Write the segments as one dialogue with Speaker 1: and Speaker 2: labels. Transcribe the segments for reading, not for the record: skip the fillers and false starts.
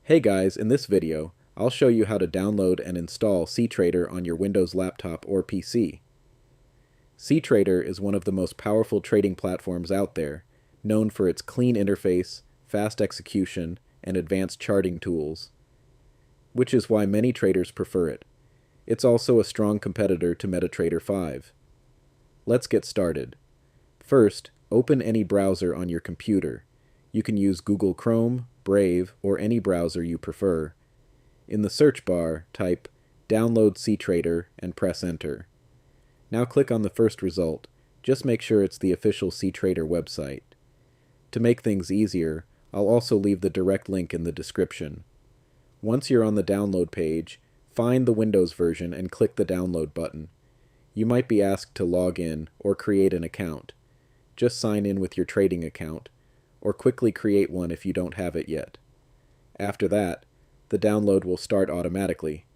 Speaker 1: Hey guys, in this video, I'll show you how to download and install cTrader on your Windows laptop or PC. cTrader is one of the most powerful trading platforms out there, known for its clean interface, fast execution, and advanced charting tools, which is why many traders prefer it. It's also a strong competitor to MetaTrader 5. Let's get started. First, open any browser on your computer. You can use Google Chrome, Brave, or any browser you prefer. In the search bar, type Download cTrader and press Enter. Now click on the first result. Just make sure it's the official cTrader website. To make things easier, I'll also leave the direct link in the description. Once you're on the download page, find the Windows version and click the download button. You might be asked to log in or create an account. Just sign in with your trading account, or quickly create one if you don't have it yet. After that, the download will start automatically.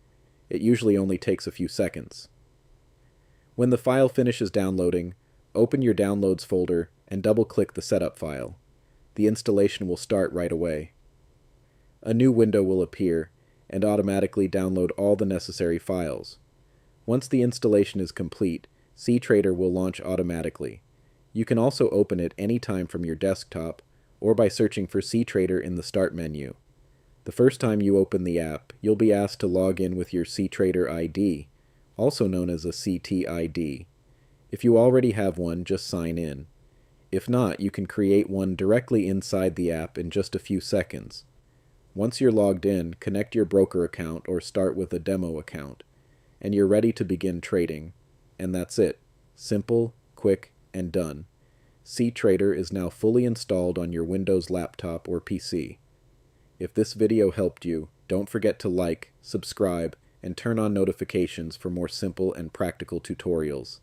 Speaker 1: It usually only takes a few seconds. When the file finishes downloading, open your Downloads folder and double-click the setup file. The installation will start right away. A new window will appear and automatically download all the necessary files. Once the installation is complete, cTrader will launch automatically. You can also open it anytime from your desktop or by searching for cTrader in the Start menu. The first time you open the app, you'll be asked to log in with your cTrader ID, also known as a ctID. If you already have one, just sign in. If not, you can create one directly inside the app in just a few seconds. Once you're logged in, connect your broker account or start with a demo account, and you're ready to begin trading. And that's it. Simple, quick, and done. cTrader is now fully installed on your Windows laptop or PC. If this video helped you, don't forget to like, subscribe, and turn on notifications for more simple and practical tutorials.